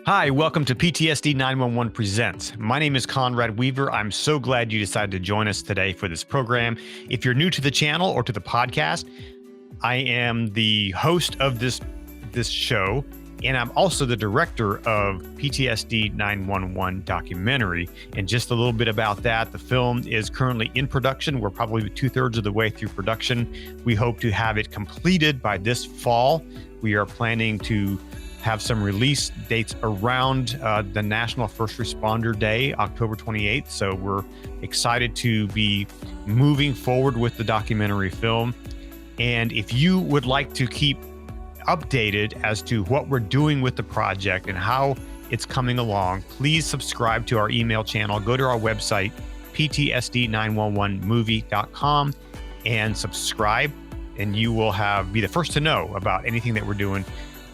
Hi, welcome to PTSD911 Presents. My name is Conrad Weaver. I'm so glad you decided to join us today for this program. If you're new to the channel or to the podcast, I am the host of this show, and I'm also the director of PTSD911 documentary. And just a little bit about that, the film is currently in production. We're probably 2/3 of the way through production. We hope to have it completed by this fall. We are planning to have some release dates around the National First Responder Day, October 28th. So we're excited to be moving forward with the documentary film. And if you would like to keep updated as to what we're doing with the project and how it's coming along, please subscribe to our email channel. Go to our website, ptsd911movie.com, and subscribe, and you will be the first to know about anything that we're doing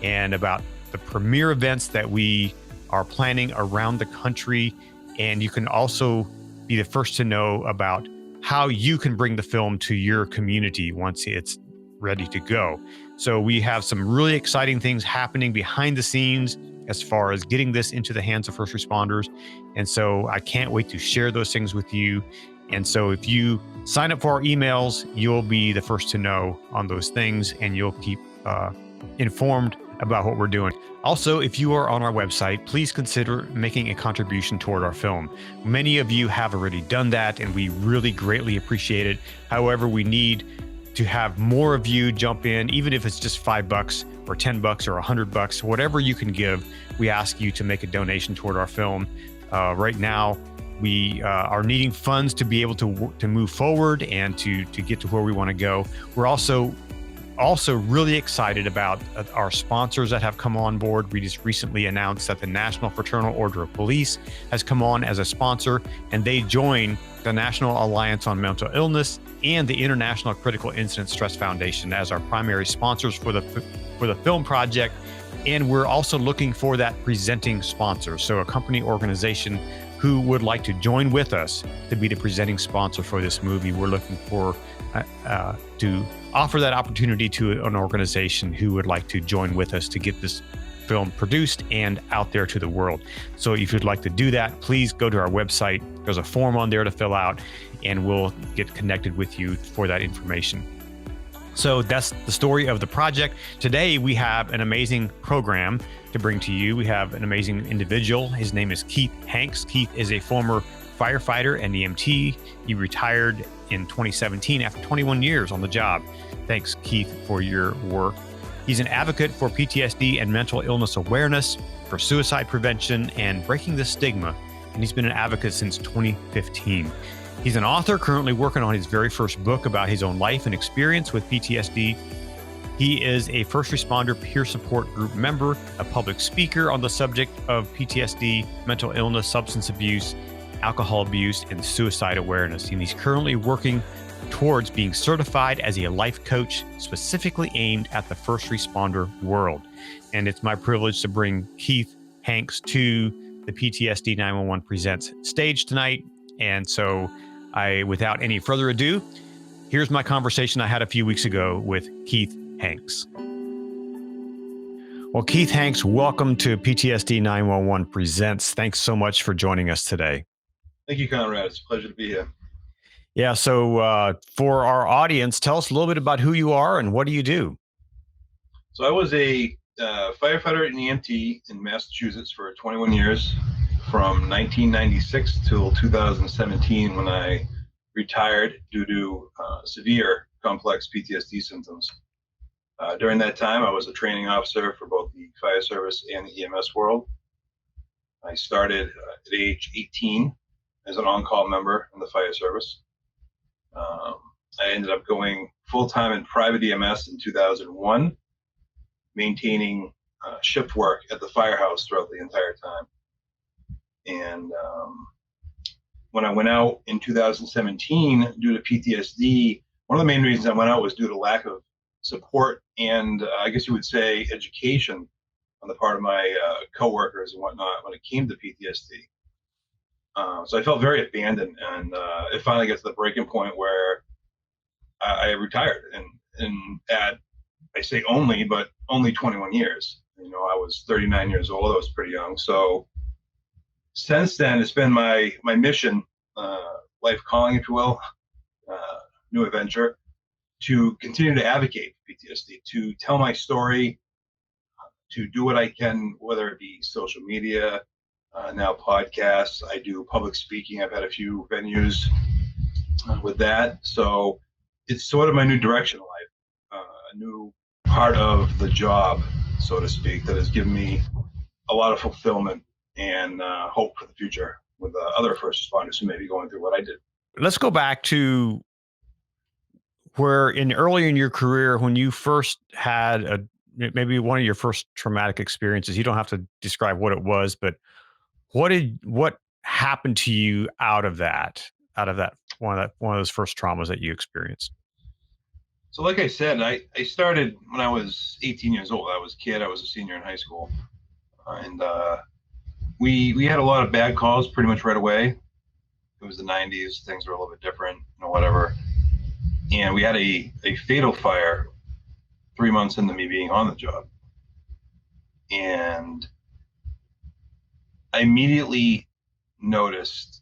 and about the premiere events that we are planning around the country. And you can also be the first to know about how you can bring the film to your community once it's ready to go. So we have some really exciting things happening behind the scenes as far as getting this into the hands of first responders. And so I can't wait to share those things with you. And so if you sign up for our emails, you'll be the first to know on those things, and you'll keep informed about what we're doing. Also, if you are on our website, please consider making a contribution toward our film. Many of you have already done that, and we really greatly appreciate it. However, we need to have more of you jump in, even if it's just $5 or $10 or $100, whatever you can give. We ask you to make a donation toward our film. Right now, we are needing funds to be able to move forward and to get to where we want to go. We're also really excited about our sponsors that have come on board. We just recently announced that the National Fraternal Order of Police has come on as a sponsor, and they join the National Alliance on Mental Illness and the International Critical Incident Stress Foundation as our primary sponsors for the film project. And we're also looking for that presenting sponsor, so a company organization who would like to join with us to be the presenting sponsor for this movie. We're looking for to offer that opportunity to an organization who would like to join with us to get this film produced and out there to the world. So if you'd like to do that, please go to our website. There's a form on there to fill out, and we'll get connected with you for that information. So that's the story of the project. Today, we have an amazing program to bring to you. We have an amazing individual. His name is Keith Hanks. Keith is a former firefighter and EMT. He retired in 2017 after 21 years on the job. Thanks, Keith, for your work. He's an advocate for PTSD and mental illness awareness, for suicide prevention, and breaking the stigma. And he's been an advocate since 2015. He's an author currently working on his very first book about his own life and experience with PTSD. He is a first responder peer support group member, a public speaker on the subject of PTSD, mental illness, substance abuse, alcohol abuse, and suicide awareness. And he's currently working towards being certified as a life coach specifically aimed at the first responder world. And it's my privilege to bring Keith Hanks to the PTSD 911 Presents stage tonight. And so without any further ado, here's my conversation I had a few weeks ago with Keith Hanks. Well, Keith Hanks, welcome to PTSD 911 Presents. Thanks so much for joining us today. Thank you, Conrad. It's a pleasure to be here. Yeah, so for our audience, tell us a little bit about who you are and what do you do? So I was a firefighter and EMT in Massachusetts for 21 years, from 1996 till 2017, when I retired due to severe complex PTSD symptoms. During that time, I was a training officer for both the fire service and the EMS world. I started at age 18 as an on-call member in the fire service. I ended up going full-time in private EMS in 2001, maintaining shift work at the firehouse throughout the entire time. And when I went out in 2017 due to PTSD, one of the main reasons I went out was due to lack of support and I guess you would say education on the part of my coworkers and whatnot when it came to PTSD. So I felt very abandoned, and it finally got to the breaking point where I retired, and at, I say only, but only 21 years. I was 39 years old. I was pretty young. So since then, it's been my mission, life calling, if you will, uh, new adventure, to continue to advocate for PTSD, to tell my story, to do what I can, whether it be social media, now podcasts. I do public speaking. I've had a few venues with that. So it's sort of my new direction in life, a new part of the job, so to speak, that has given me a lot of fulfillment and hope for the future with other first responders who may be going through what I did. Let's go back to where early in your career when you first had maybe one of your first traumatic experiences. You don't have to describe what it was, but what happened to you out of that one of those first traumas that you experienced? So, like I said, I started when I was 18 years old. I was a kid. I was a senior in high school, and we had a lot of bad calls pretty much right away. It was the 90s. Things were a little bit different, whatever. And we had a fatal fire 3 months into me being on the job, and I immediately noticed.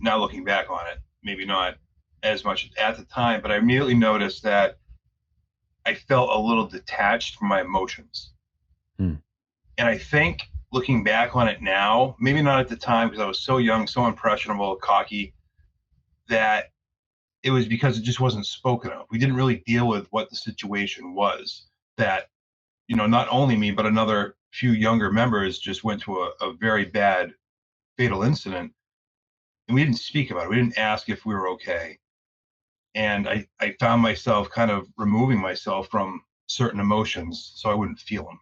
Now looking back on it, maybe not as much at the time, but I immediately noticed that I felt a little detached from my emotions. Hmm. And I think looking back on it now, maybe not at the time because I was so young, so impressionable, cocky, that it was because it just wasn't spoken of. We didn't really deal with what the situation was. That, not only me, but another few younger members just went to a very bad fatal incident. And we didn't speak about it. We didn't ask if we were okay. And I found myself kind of removing myself from certain emotions so I wouldn't feel them.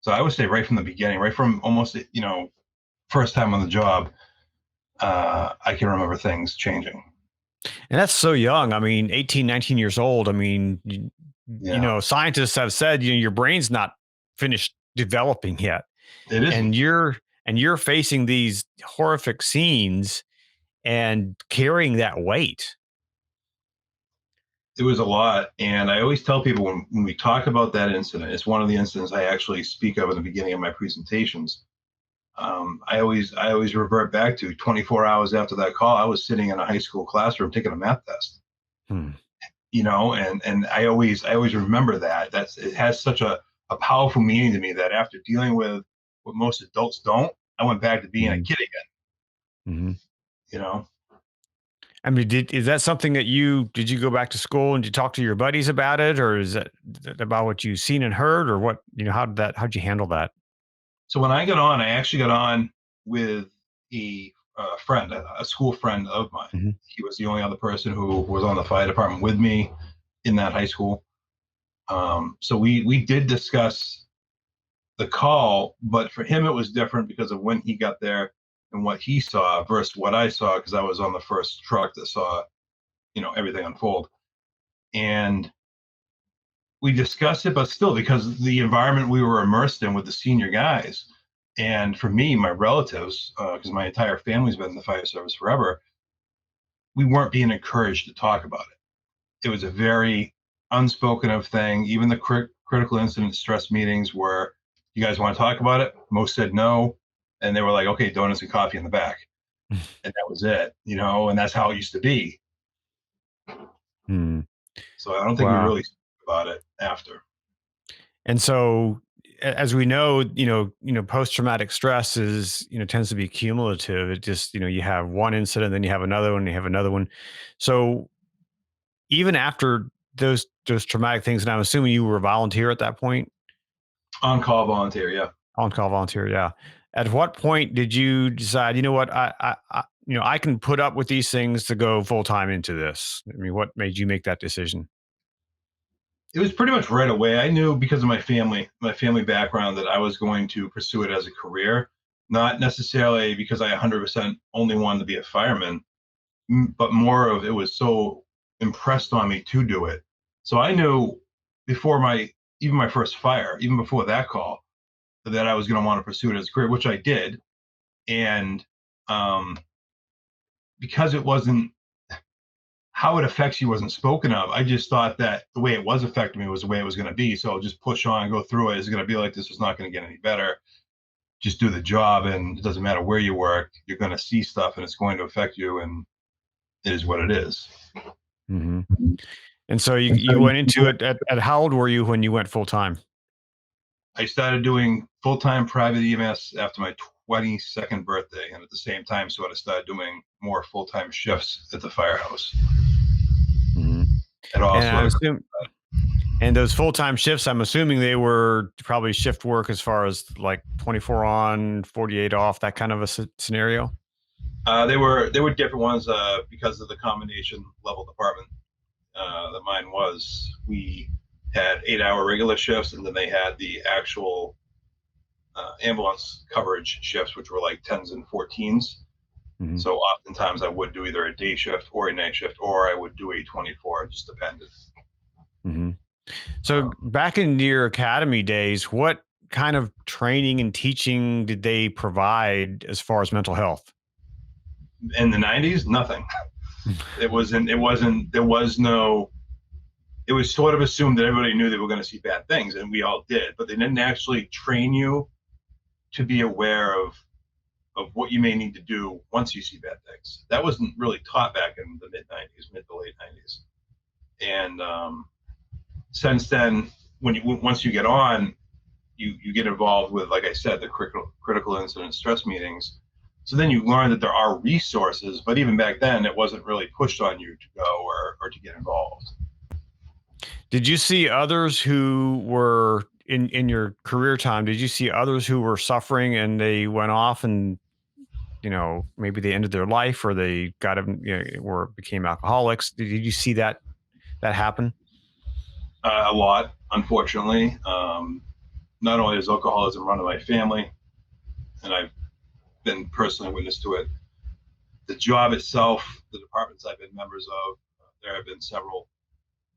So I would say right from the beginning, right from almost, first time on the job, I can remember things changing. And that's so young. I mean, 18, 19 years old. I mean, Yeah, scientists have said, your brain's not finished developing yet. it And isn't. you're facing these horrific scenes and carrying that weight. It was a lot. And I always tell people when we talk about that incident, it's one of the incidents I actually speak of in the beginning of my presentations. I always revert back to 24 hours after that call. I was sitting in a high school classroom taking a math test. Hmm. And I always remember that. It has such a powerful meaning to me that after dealing with what most adults don't, I went back to being a Mhm. kid again. Mhm. You know, I mean, is that something that did you go back to school and did you talk to your buddies about it, or is that about what you've seen and heard, or what, how'd you handle that? so when I got on, I actually got on with a friend, a school friend of mine. Mhm. He was the only other person who was on the fire department with me in that high school. So we did discuss the call, but for him it was different because of when he got there and what he saw versus what I saw because I was on the first truck that saw everything unfold. And we discussed it, but still, because the environment we were immersed in with the senior guys, and for me, my relatives, because my entire family's been in the fire service forever, we weren't being encouraged to talk about it. It was a very unspoken of thing. Even the critical incident stress meetings where you guys want to talk about it, most said no, and they were like, okay, donuts and coffee in the back, and that was it, and that's how it used to be. Hmm. So I don't think we Wow. really spoke about it after. And so, as we know, post traumatic stress tends to be cumulative. It just, you have one incident, then you have another one, you have another one. So even after those traumatic things, and I'm assuming you were a volunteer at that point, On call volunteer, yeah. on call volunteer, yeah. At what point did you decide, what, I can put up with these things to go full time into this? I mean, what made you make that decision? It was pretty much right away. I knew because of my family background, that I was going to pursue it as a career, not necessarily because I 100% only wanted to be a fireman, but more of it was so impressed on me to do it. So I knew before even my first fire, even before that call, that I was going to want to pursue it as a career, which I did. And um, because it wasn't how it affects you wasn't spoken of. I just thought that the way it was affecting me was the way it was going to be. So I'll just push on, go through it. It's going to be like this. It's not going to get any better. Just do the job, and it doesn't matter where you work. You're going to see stuff, and it's going to affect you, and it is what it is. Mm-hmm. And so you went into it at how old were you when you went full time? I started doing full-time private EMS after my 22nd birthday, and at the same time, so I started doing more full-time shifts at the firehouse. Mm-hmm. And also, and those full-time shifts, I'm assuming they were probably shift work as far as like 24 on, 48 off, that kind of a scenario. They were different ones because of the combination level department that mine was. We had 8-hour regular shifts, and then they had the actual ambulance coverage shifts, which were like 10s and 14s. Mm-hmm. So oftentimes I would do either a day shift or a night shift, or I would do a 24. It just depended. Mm-hmm. So back in your academy days, what kind of training and teaching did they provide as far as mental health? In the 90s, nothing. It was sort of assumed that everybody knew they were going to see bad things, and we all did, but they didn't actually train you to be aware of what you may need to do once you see bad things. That wasn't really taught back in the mid to late 90s. And since then, once you get on, you get involved with, like I said, the critical incident stress meetings. So then you learn that there are resources, but even back then, it wasn't really pushed on you to go or to get involved. Did you see others who were in your career time? Did you see others who were suffering and they went off and, maybe they ended their life, or they got or became alcoholics? Did you see that happen? A lot, unfortunately. Not only does alcoholism run in my family, and I've been personally witness to it, the job itself, the departments I've been members of, there have been several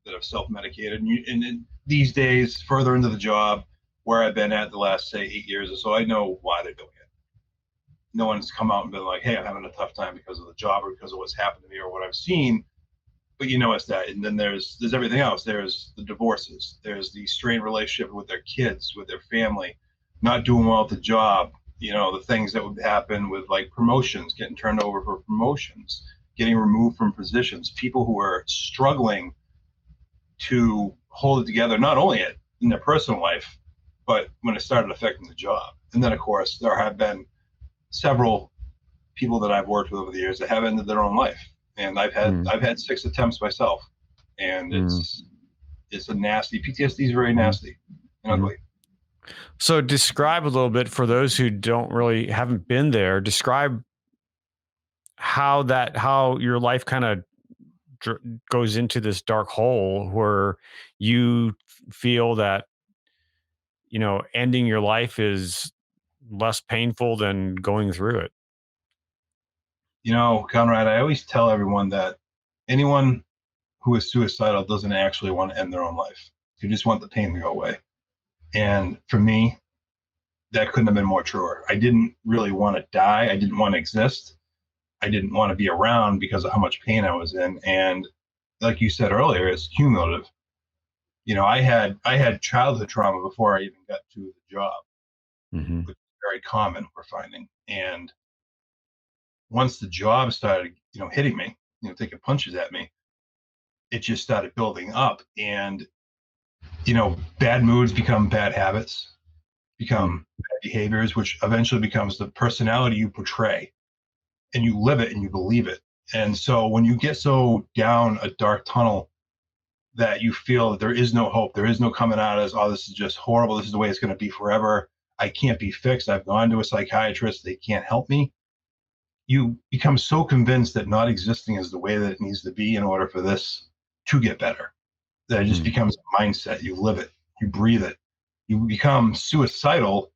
that have self-medicated. And these days, further into the job, where I've been at the last, say, 8 years or so, I know why they're doing it. No one's come out and been like, hey, I'm having a tough time because of the job or because of what's happened to me or what I've seen. But it's that. And then there's everything else. There's the divorces. There's the strained relationship with their kids, with their family, not doing well at the job. The things that would happen with like promotions, getting turned over for promotions, getting removed from positions, people who are struggling to hold it together, not only in their personal life, but when it started affecting the job. And then, of course, there have been several people that I've worked with over the years that have ended their own life. And I've had 6 attempts myself, and it's a nasty. PTSD is very nasty and ugly. So describe a little bit for those who haven't been there. Describe how your life kind of goes into this dark hole where you feel that, ending your life is less painful than going through it. Conrad, I always tell everyone that anyone who is suicidal doesn't actually want to end their own life. You just want the pain to go away. And for me, that couldn't have been more truer. I didn't really want to die. I didn't want to exist. I didn't want to be around because of how much pain I was in. And like you said earlier, it's cumulative. I had childhood trauma before I even got to the job, which is very common, we're finding. And once the job started, hitting me, taking punches at me, it just started building up. And, bad moods become bad habits, become bad behaviors, which eventually becomes the personality you portray, and you live it and you believe it. And so when you get so down a dark tunnel that you feel that there is no hope, there is no coming out as, oh, this is just horrible, this is the way it's going to be forever, I can't be fixed, I've gone to a psychiatrist, they can't help me, you become so convinced that not existing is the way that it needs to be in order for this to get better, that it just becomes a mindset. You live it, you breathe it. You become suicidal,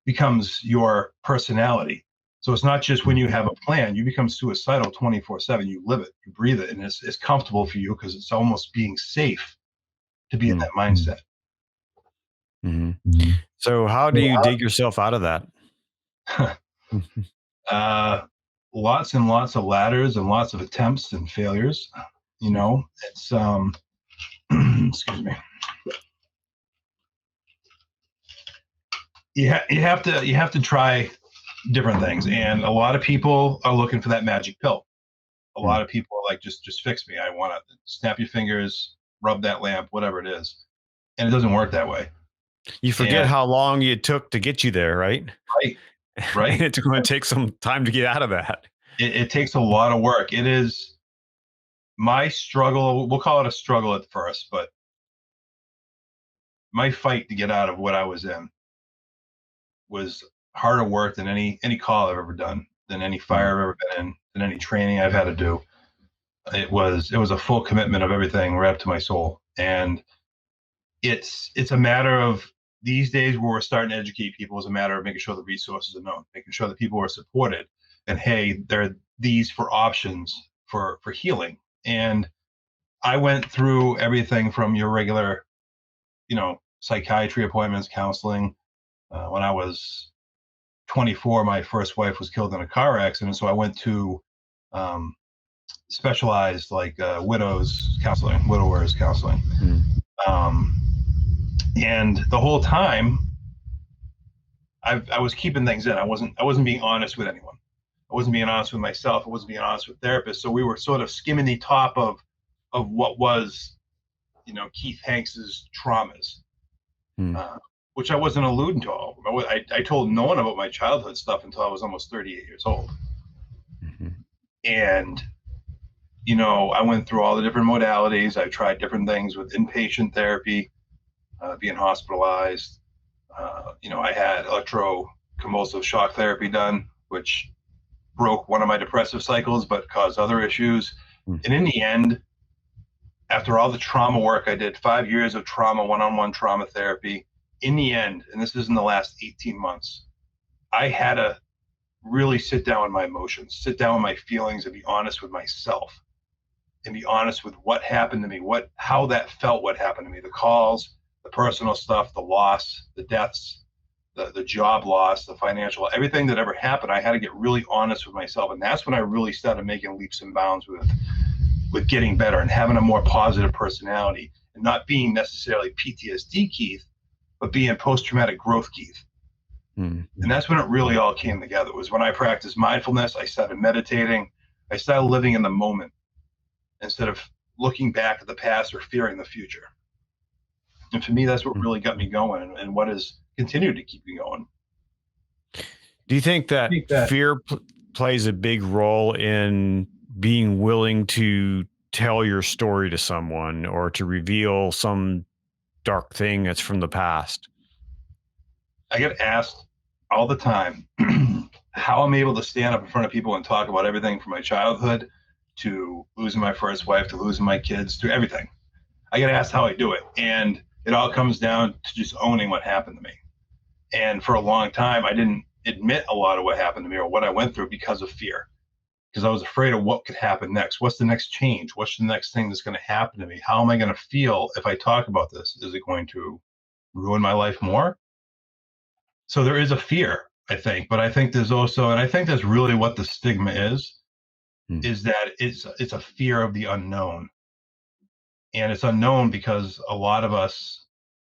becomes your personality. So it's not just when you have a plan, you become suicidal 24/7. You live it, you breathe it, and it's comfortable for you because it's almost being safe to be in that mindset. So how do you dig yourself out of that? Lots and lots of ladders and lots of attempts and failures. It's excuse me. You have to try different things, and a lot of people are looking for that magic pill. A lot of people are like, just fix me. I want to snap your fingers, rub that lamp, whatever it is, and it doesn't work that way. You forget And how long it took to get you there, right? right, And right, it's going to take some time to get out of that. it takes a lot of work. It is my struggle. We'll call it a struggle at first, but my fight to get out of what I was in was harder work than any call I've ever done, than any fire I've ever been in, than any training I've had to do. It was a full commitment of everything right up to my soul. And it's a matter of these days where we're starting to educate people is a matter of making sure the resources are known, making sure that people are supported, and hey, there are these for options for healing. And I went through everything from your regular, psychiatry appointments, counseling. When I was 24, my first wife was killed in a car accident, so I went to specialized like widowers counseling. Um, and the whole time, I was keeping things in. I wasn't being honest with anyone. I wasn't being honest with myself. I wasn't being honest with therapists. So we were sort of skimming the top of what was, Keith Hanks's traumas, which I wasn't alluding to all of them. I told no one about my childhood stuff until I was almost 38 years old. And I went through all the different modalities. I tried different things with inpatient therapy, being hospitalized. I had electroconvulsive shock therapy done, which broke one of my depressive cycles, but caused other issues. And in the end, after all the trauma work I did, 5 years of trauma, one-on-one trauma therapy, in the end, and this is in the last 18 months, I had to really sit down with my emotions, sit down with my feelings, and be honest with myself, and be honest with what happened to me, how that felt, what happened to me, the calls, the personal stuff, the loss, the deaths, the job loss, the financial, everything that ever happened. I had to get really honest with myself. And that's when I really started making leaps and bounds with getting better and having a more positive personality, and not being necessarily PTSD Keith, but being post-traumatic growth Keith. And that's when it really all came together. It was when I practiced mindfulness, I started meditating, I started living in the moment instead of looking back at the past or fearing the future. And for me, that's what really got me going, and what has continued to keep me going. Do you think that fear plays a big role in being willing to tell your story to someone or to reveal some dark thing that's from the past? I get asked all the time how I'm able to stand up in front of people and talk about everything from my childhood to losing my first wife to losing my kids to everything. I get asked how I do it. And it all comes down to just owning what happened to me. And for a long time, I didn't admit a lot of what happened to me or what I went through because of fear, because I was afraid of what could happen next. What's the next change? What's the next thing that's going to happen to me? How am I going to feel if I talk about this? Is it going to ruin my life more? So there is a fear, I think, but I think there's also, and I think that's really what the stigma is that it's a fear of the unknown. And it's unknown because a lot of us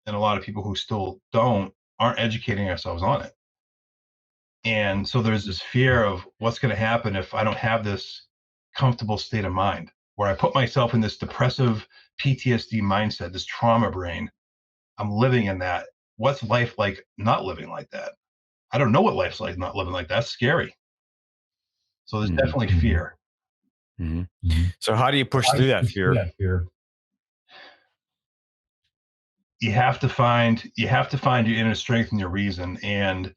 and a lot of people who still aren't educating ourselves on it. And so there's this fear of what's going to happen if I don't have this comfortable state of mind, where I put myself in this depressive PTSD mindset, this trauma brain. I'm living in that. What's life like not living like that? I don't know what life's like not living like that. That's scary. So there's definitely fear. So how do you push through that fear? You have to find your inner strength and your reason. And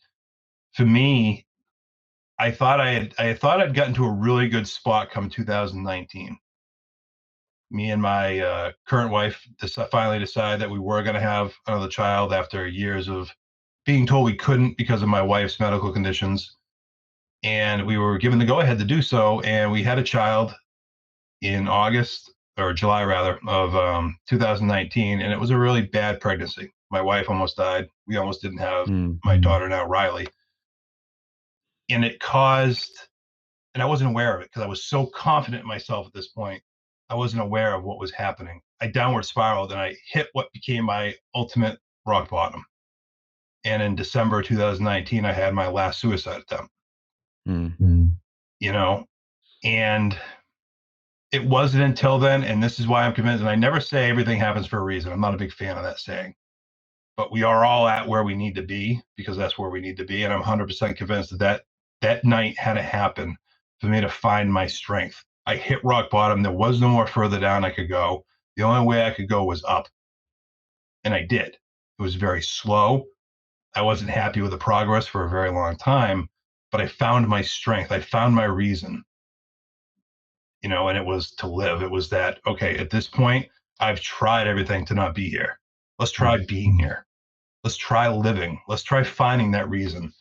for me, I thought I'd gotten to a really good spot come 2019. Me and my current wife finally decided that we were going to have another child after years of being told we couldn't because of my wife's medical conditions. And we were given the go-ahead to do so. And we had a child in August, or July rather, of 2019. And it was a really bad pregnancy. My wife almost died. We almost didn't have my daughter now, Riley. And it caused, and I wasn't aware of it because I was so confident in myself at this point. I wasn't aware of what was happening. I downward spiraled and I hit what became my ultimate rock bottom. And in December 2019, I had my last suicide attempt. Mm. You know, and it wasn't until then, and this is why I'm convinced, and I never say everything happens for a reason. I'm not a big fan of that saying, but we are all at where we need to be because that's where we need to be. And I'm 100% convinced that that night had to happen for me to find my strength. I hit rock bottom. There was no more further down I could go. The only way I could go was up. And I did. It was very slow. I wasn't happy with the progress for a very long time, but I found my strength. I found my reason, and it was to live. It was that, okay, at this point, I've tried everything to not be here. Let's try being here. Let's try living. Let's try finding that reason.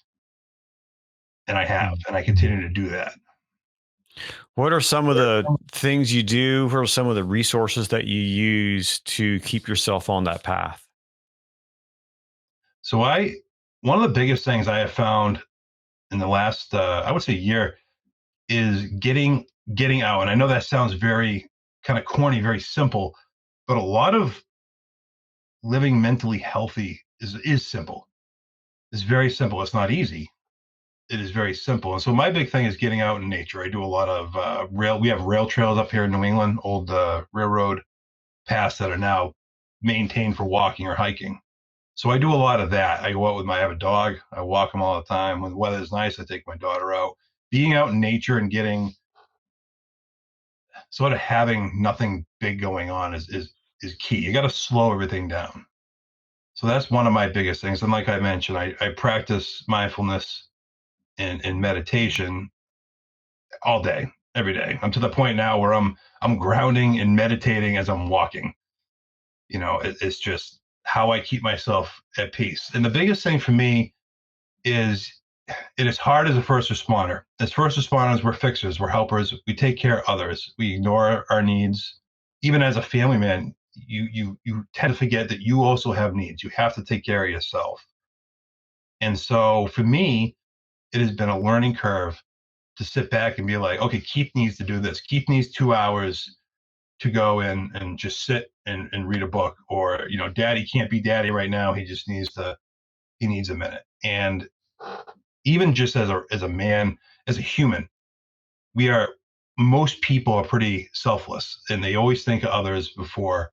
And I have, and I continue to do that. What are some of the things you do? What are some of the resources that you use to keep yourself on that path? So one of the biggest things I have found in the last, I would say year is getting out. And I know that sounds very kind of corny, very simple, but a lot of living mentally healthy is simple. It's very simple. It's not easy. It is very simple. And so my big thing is getting out in nature. I do a lot of rail. We have rail trails up here in New England, old railroad paths that are now maintained for walking or hiking. So I do a lot of that. I go out I have a dog. I walk him all the time. When the weather is nice, I take my daughter out. Being out in nature and getting sort of having nothing big going on is key. You got to slow everything down. So that's one of my biggest things. And like I mentioned, I practice mindfulness and meditation all day, every day. I'm to the point now where I'm grounding and meditating as I'm walking. It's just how I keep myself at peace. And the biggest thing for me is it is hard as a first responder. As first responders, we're fixers, we're helpers, we take care of others, we ignore our needs. Even as a family man, you tend to forget that you also have needs. You have to take care of yourself. And so for me, it has been a learning curve to sit back and be like, okay, Keith needs to do this. Keith needs 2 hours to go in and just sit and read a book. Or, daddy can't be daddy right now. He needs a minute. And even just as a man, as a human, most people are pretty selfless and they always think of others before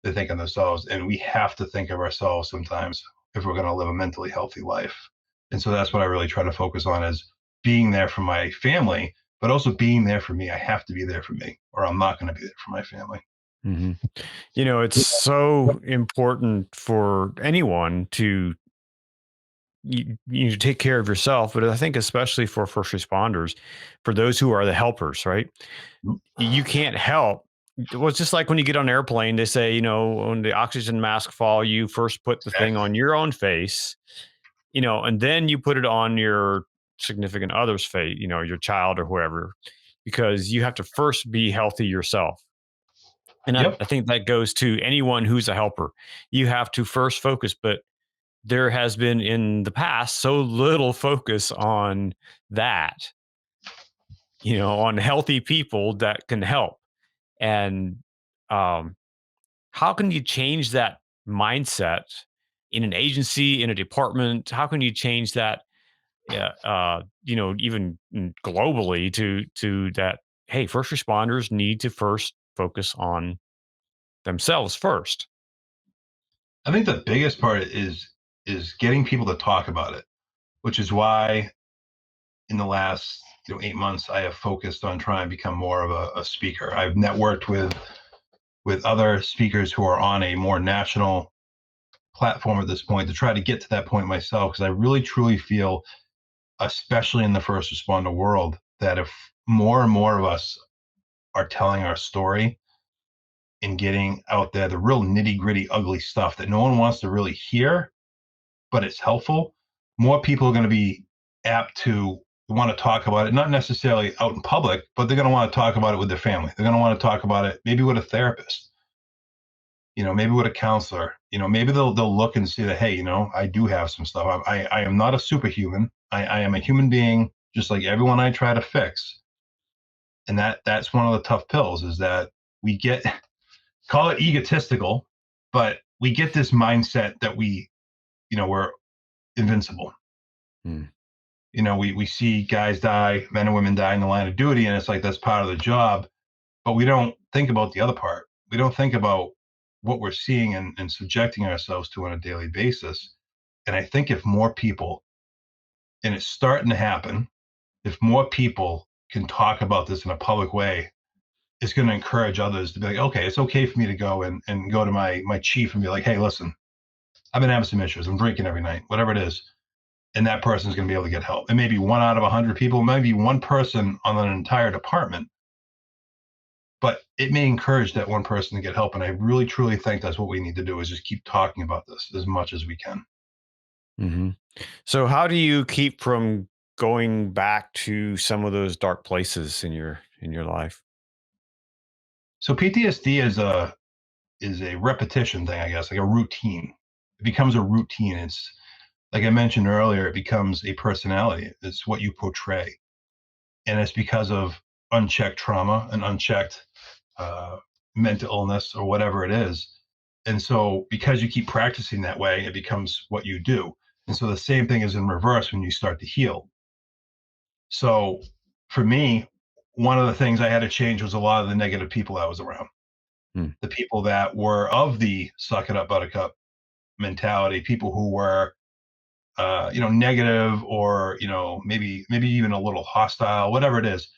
they think of themselves. And we have to think of ourselves sometimes if we're going to live a mentally healthy life. And so that's what I really try to focus on is being there for my family, but also being there for me. I have to be there for me or I'm not going to be there for my family. Mm-hmm. It's so important for anyone to you take care of yourself, but I think especially for first responders, for those who are the helpers, right? You can't help. Well, it's just like when you get on an airplane, they say, when the oxygen mask fall, you first put the thing on your own face, and then you put it on your significant other's face, your child or whoever, because you have to first be healthy yourself. And I, Yep. I think that goes to anyone who's a helper. You have to first focus, but there has been in the past so little focus on that, on healthy people that can help. And um, how can you change that mindset in an agency, in a department? How can you change that, even globally to that? Hey, first responders need to first focus on themselves first. I think the biggest part is getting people to talk about it, which is why in the last 8 months I have focused on trying to become more of a speaker. I've networked with other speakers who are on a more national platform at this point to try to get to that point myself because I really truly feel, especially in the first responder world, that if more and more of us are telling our story and getting out there the real nitty gritty ugly stuff that no one wants to really hear, but it's helpful, more people are going to be apt to want to talk about it, not necessarily out in public, but they're going to want to talk about it with their family. They're going to want to talk about it maybe with a therapist, maybe with a counselor, maybe they'll look and see that, hey, I do have some stuff. I am not a superhuman. I am a human being, just like everyone I try to fix. And that's one of the tough pills is that we get, call it egotistical, but we get this mindset that we're invincible. Mm. We see guys die, men and women die in the line of duty, and it's like that's part of the job, but we don't think about the other part. We don't think about what we're seeing and subjecting ourselves to on a daily basis. And I think if more people, and it's starting to happen, if more people can talk about this in a public way, it's going to encourage others to be like, okay, it's okay for me to go and go to my chief and be like, hey, listen, I've been having some issues. I'm drinking every night, whatever it is. And that person's going to be able to get help. And maybe one out of 100 people, maybe one person on an entire department, but it may encourage that one person to get help. And I really, truly think that's what we need to do is just keep talking about this as much as we can. Hmm. So how do you keep from going back to some of those dark places in your life? So PTSD is a repetition thing, I guess, like a routine. It becomes a routine. It's like I mentioned earlier, it becomes a personality. It's what you portray. And it's because of unchecked trauma and unchecked uh, mental illness or whatever it is. And so, because you keep practicing that way, it becomes what you do. And so, the same thing is in reverse when you start to heal. So, for me, one of the things I had to change was a lot of the negative people I was around. Mm. The people that were of the suck it up, buttercup mentality, people who were negative or maybe even a little hostile, whatever it is.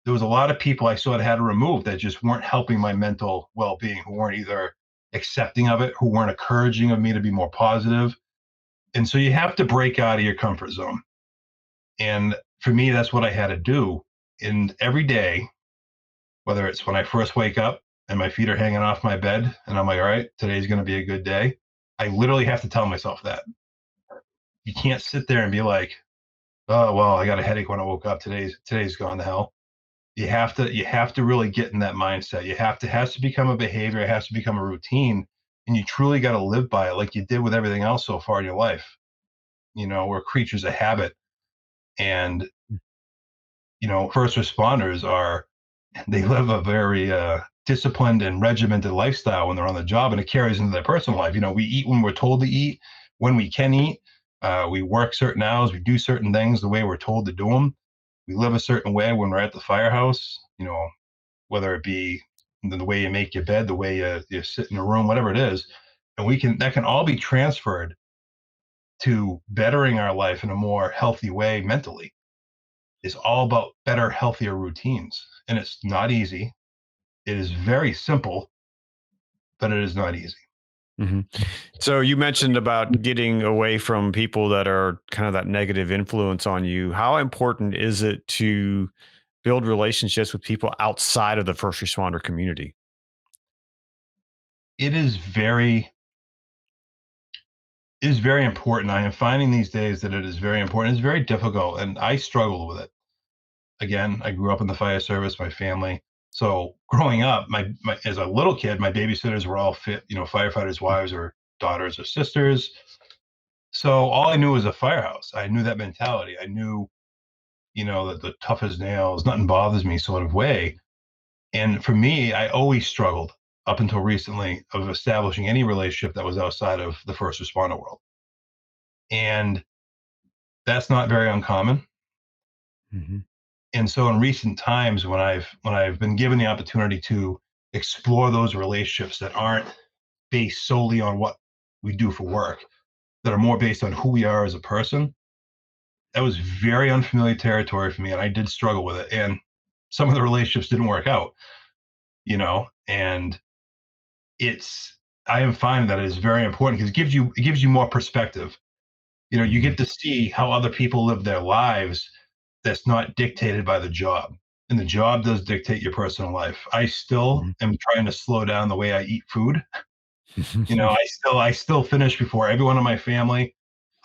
There was a lot of people I sort of had to remove that just weren't helping my mental well-being, who weren't either accepting of it, who weren't encouraging of me to be more positive. And so you have to break out of your comfort zone. And for me, that's what I had to do. And every day, whether it's when I first wake up and my feet are hanging off my bed and I'm like, all right, today's going to be a good day. I literally have to tell myself that. You can't sit there and be like, oh well, I got a headache when I woke up. Today's gone to hell. You have to really get in that mindset. It has to become a behavior, it has to become a routine, and you truly got to live by it like you did with everything else so far in your life. We're creatures of habit. And first responders are, they live a very disciplined and regimented lifestyle when they're on the job, and it carries into their personal life. We eat when we're told to eat, when we can eat. We work certain hours, we do certain things the way we're told to do them. We live a certain way when we're at the firehouse, whether it be the way you make your bed, the way you sit in a room, whatever it is. And that can all be transferred to bettering our life in a more healthy way mentally. It's all about better, healthier routines. And it's not easy. It is very simple, but it is not easy. Hmm. So you mentioned about getting away from people that are kind of that negative influence on you. How important is it to build relationships with people outside of the first responder community? It is very important. I am finding these days that it is very important. It's very difficult, and I struggle with it. Again, I grew up in the fire service, my family. So growing up, my as a little kid, my babysitters were all fit, firefighters' wives or daughters or sisters. So all I knew was a firehouse. I knew that mentality. I knew, that the tough as nails, nothing bothers me sort of way. And for me, I always struggled up until recently of establishing any relationship that was outside of the first responder world. And that's not very uncommon. Hmm. And so in recent times when I've been given the opportunity to explore those relationships that aren't based solely on what we do for work, that are more based on who we are as a person, that was very unfamiliar territory for me, and I did struggle with it. And some of the relationships didn't work out, and it's I am finding that it is very important because it gives you more perspective. You Hmm. get to see how other people live their lives that's not dictated by the job. And the job does dictate your personal life. I still Hmm. am trying to slow down the way I eat food. I still finish before everyone in my family.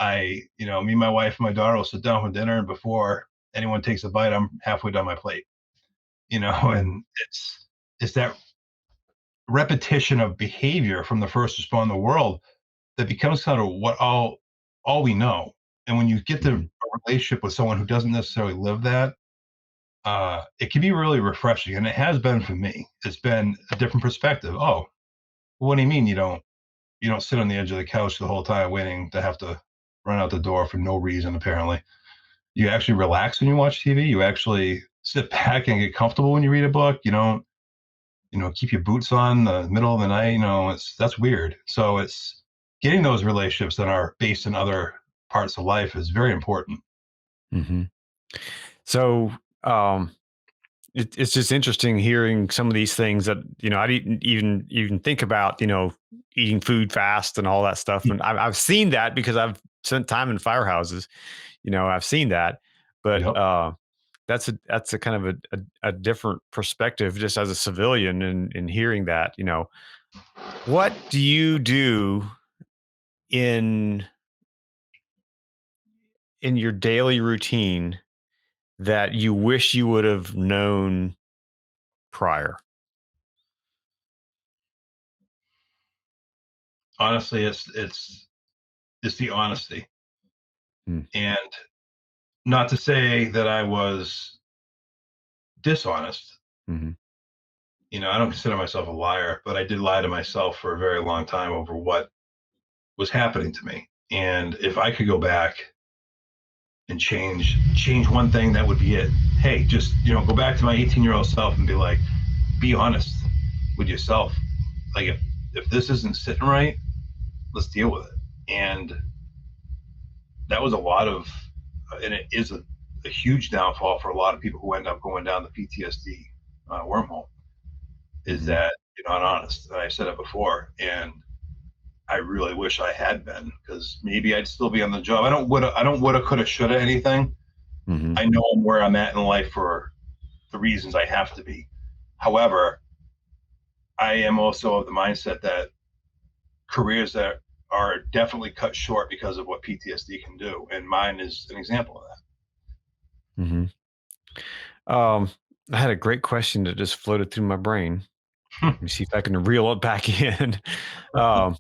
Me, my wife, and my daughter will sit down for dinner, and before anyone takes a bite, I'm halfway down my plate. Hmm. And it's that repetition of behavior from the first responder world that becomes kind of what all we know. And when you get to Hmm. a relationship with someone who doesn't necessarily live that, it can be really refreshing, and it has been for me. It's been a different perspective. Oh, what do you mean you don't sit on the edge of the couch the whole time waiting to have to run out the door for no reason, apparently. You actually relax when you watch TV. You actually sit back and get comfortable when you read a book. You don't, keep your boots on in the middle of the night. That's weird. So it's getting those relationships that are based in other parts of life is very important. Hmm. So, it's just interesting hearing some of these things that I didn't even think about. Eating food fast and all that stuff, and I've seen that because I've spent time in firehouses. I've seen that, but Yep. that's a kind of a different perspective just as a civilian, and hearing that. What do you do in your daily routine that you wish you would have known prior? Honestly, it's the honesty, Mm. and not to say that I was dishonest. Mhm. I don't consider myself a liar, but I did lie to myself for a very long time over what was happening to me. And if I could go back and change one thing, that would be it. Hey, just go back to my 18-year-old self and be like, be honest with yourself. Like if this isn't sitting right, let's deal with it. And that was a lot of, and it is a huge downfall for a lot of people who end up going down the PTSD wormhole. Is Mhm. that you're not honest? And I said it before, and I really wish I had been, because maybe I'd still be on the job. I don't woulda, coulda, shoulda anything. Mhm. I know I'm where I'm at in life for the reasons I have to be. However, I am also of the mindset that careers that are definitely cut short because of what PTSD can do, and mine is an example of Mhm. Um, I had a great question that just floated through my brain. that. Let me see if I can reel it back in. Um,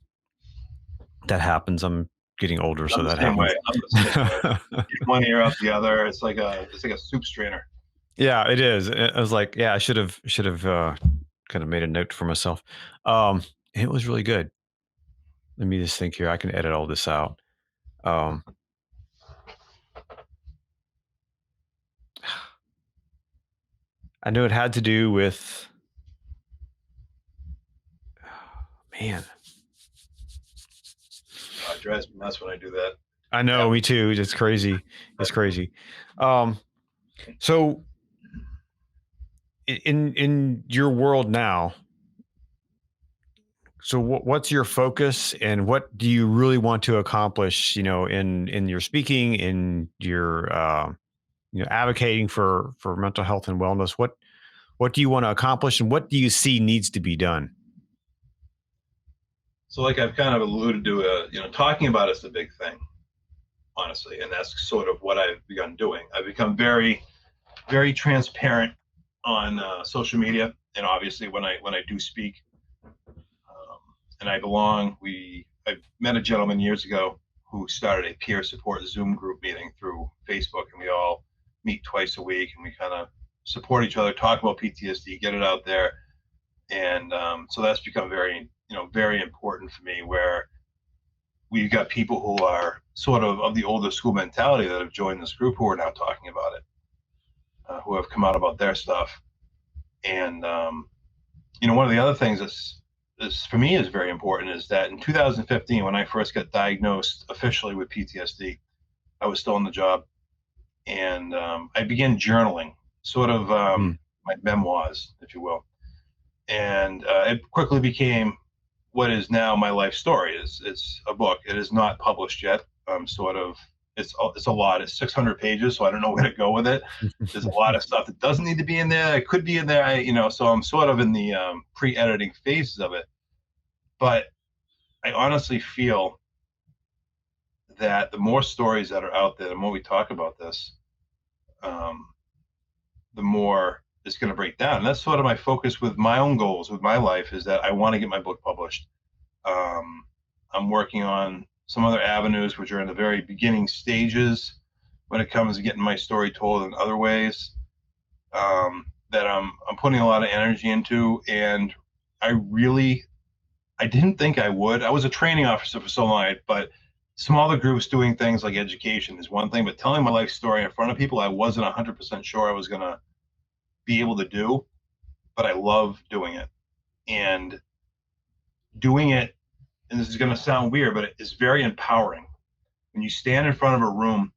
that happens. I'm getting older, I'm so the that same way. happens. I'm the same way. In one ear out the other. It's like a soup strainer. Yeah, it is. I was like, yeah, I should have kind of made a note for myself. It was really good. Let me just think here. I can edit all this out. Um, I know it had to do with, man. It drives me nuts when I do that. I It know, me happens. too. It's crazy. It's crazy. Um, so in your world now, so what's your focus, and what do you really want to accomplish? In your speaking, in your advocating for mental health and wellness. What do you want to accomplish, and what do you see needs to be done? So, like I've kind of alluded to, talking about it's the big thing, honestly, and that's sort of what I've begun doing. I've become very, very transparent on social media, and obviously when I do speak, um, and I met a gentleman years ago who started a peer support Zoom group meeting through Facebook, and we all meet twice a week, and we kind of support each other, talk about PTSD, get it out there, and so that's become very, very important for me. Where we've got people who are sort of the older school mentality that have joined this group who are now talking about it, who have come out about their stuff. And one of the other things that's for me is very important is that in 2015, when I first got diagnosed officially with PTSD, I was still on the job, and I began journaling, sort of Mm. my memoirs, if you will, and it quickly became what is now my life story. It's a book. It is not published yet. Sort of it's a lot. It's 600 pages, so I don't know where to go with it. There's a lot of stuff that doesn't need to be in there. It could be in there. So I'm sort of in the pre-editing phases of it. But I honestly feel that the more stories that are out there, the more we talk about this, um, the more it's going to break down. And that's sort of my focus with my own goals with my life, is that I want to get my book published. Um, I'm working on some other avenues which are in the very beginning stages when it comes to getting my story told in other ways. that I'm putting a lot of energy into, and I didn't think I would. I was a training officer for so long, but smaller groups doing things like education is one thing, but telling my life story in front of people I wasn't 100% sure I was going to be able to do, but I love doing it. And doing it, and this is going to sound weird, but it's very empowering. When you stand in front of a room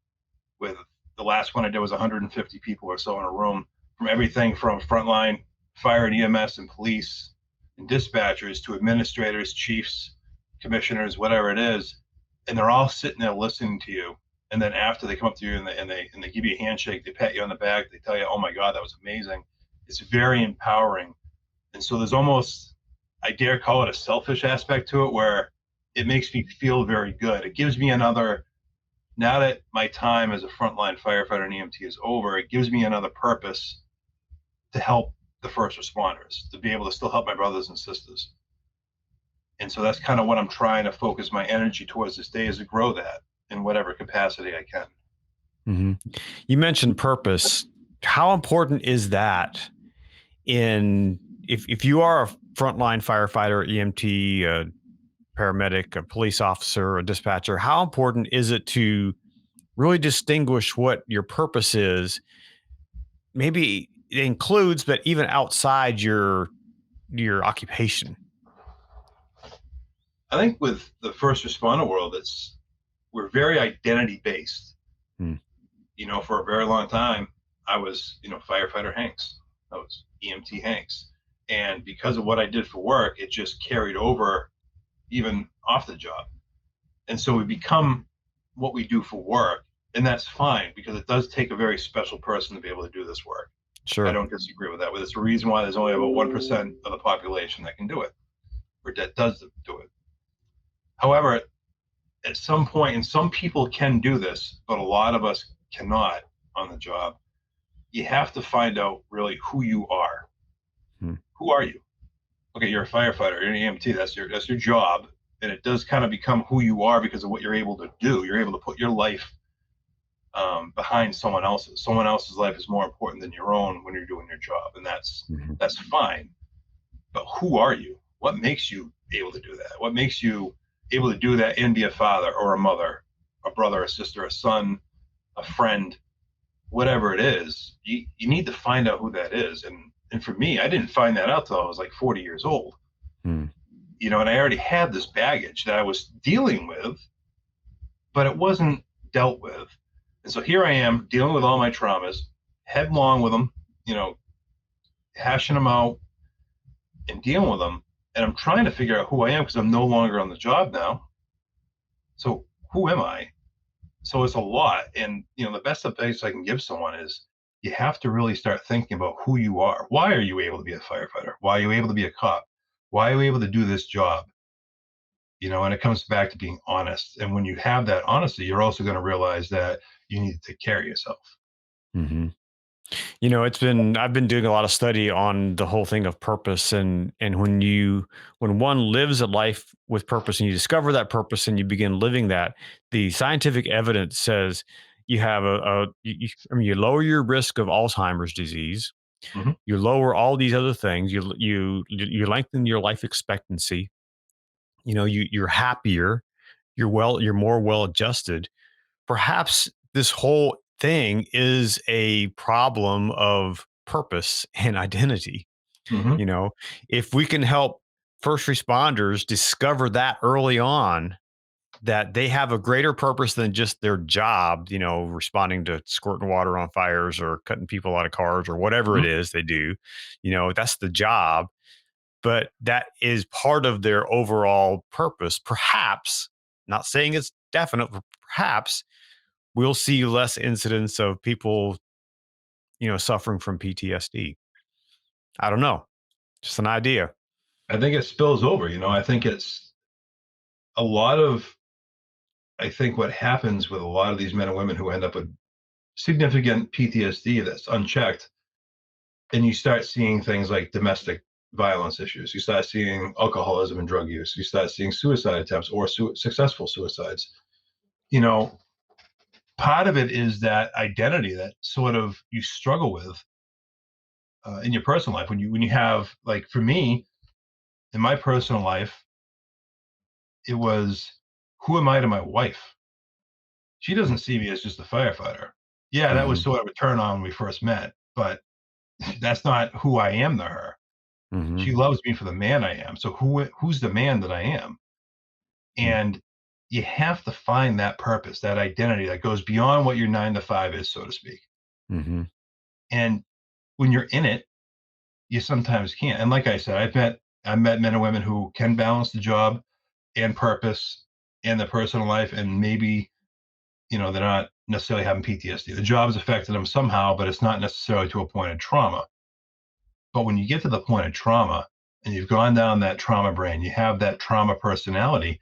with, the last one I did was 150 people or so in a room, from everything from frontline fire and EMS and police and dispatchers to administrators, chiefs, commissioners, whatever it is, and they're all sitting there listening to you. And then after they come up to you and they give you a handshake, they pat you on the back, they tell you, "Oh my God, that was amazing." It's very empowering. And so there's almost, I dare call it a selfish aspect to it, where it makes me feel very good. It gives me another, now that my time as a frontline firefighter and EMT is over, it gives me another purpose to help the first responders, to be able to still help my brothers and sisters. And so that's kind of what I'm trying to focus my energy towards this day, is to grow that in whatever capacity I can. Hmm. You mentioned purpose. How important is that in, if you are a frontline firefighter, EMT, paramedic, a police officer, a dispatcher, how important is it to really distinguish what your purpose is? Maybe it includes, but even outside your occupation. I think with the first responder world, we're very identity based. Hmm. For a very long time, I was, firefighter Hanks. I was EMT Hanks. And because of what I did for work, it just carried over even off the job. And so we become what we do for work. And that's fine, because it does take a very special person to be able to do this work. I Sure. don't disagree with that. But it's the reason why there's only about 1% of the population that can do it, or that does do it. However, at some point, and some people can do this, but a lot of us cannot on the job, you have to find out really who you are. Hmm. Who are you? Okay, you're a firefighter, you're an EMT, that's your job. And it does kind of become who you are because of what you're able to do. You're able to put your life behind someone else's. Someone else's life is more important than your own when you're doing your job, and Mhm. that's fine. But who are you? What makes you able to do that? What makes you able to do that and be a father or a mother, a brother, a sister, a son, a friend, whatever it is? You need to find out who that is. And for me, I didn't find that out till I was like 40 years old. Hmm. And I already had this baggage that I was dealing with, but it wasn't dealt with. And so here I am dealing with all my traumas, headlong with them, you know, hashing them out and dealing with them. And I'm trying to figure out who I am, because I'm no longer on the job now. So who am I? So it's a lot. And, the best advice I can give someone is, you have to really start thinking about who you are. Why are you able to be a firefighter? Why are you able to be a cop? Why are you able to do this job? And it comes back to being honest. And when you have that honesty, you're also going to realize that you need to take care of yourself. Hmm. I've been doing a lot of study on the whole thing of purpose, and when one lives a life with purpose and you discover that purpose and you begin living that, the scientific evidence says you have you lower your risk of Alzheimer's disease, Hmm. you lower all these other things, you lengthen your life expectancy, you're happier, you're more well adjusted. Perhaps this whole thing is a problem of purpose and identity. Hmm. You know, if we can help first responders discover that early on, that they have a greater purpose than just their job, responding to squirting water on fires or cutting people out of cars or whatever it Hmm. is they do, that's the job. But that is part of their overall purpose. Perhaps, not saying it's definite, but perhaps we'll see less incidents of people, suffering from PTSD. I don't know. Just an idea. I think it spills over. I think it's a lot of, I think what happens with a lot of these men and women who end up with significant PTSD that's unchecked, and you start seeing things like domestic violence issues, you start seeing alcoholism and drug use, you start seeing suicide attempts or successful suicides. You know, Part of it is that identity that sort of you struggle with, in your personal life. When you have, like, for me, in my personal life, it was, who am I to my wife? She doesn't see me as just a firefighter. Yeah, that was Mhm. sort of a turn on when we first met, but that's not who I am to her. Mhm. She loves me for the man I am. So who's the man that I am? Mm. And you have to find that purpose, that identity that goes beyond what your 9 to 5 is, so to speak. Mhm. And when you're in it, you sometimes can't. And like I said, I've met men and women who can balance the job and purpose and their personal life, and maybe, they're not necessarily having PTSD. The job has affected them somehow, but it's not necessarily to a point of trauma. But when you get to the point of trauma and you've gone down that trauma brain, you have that trauma personality,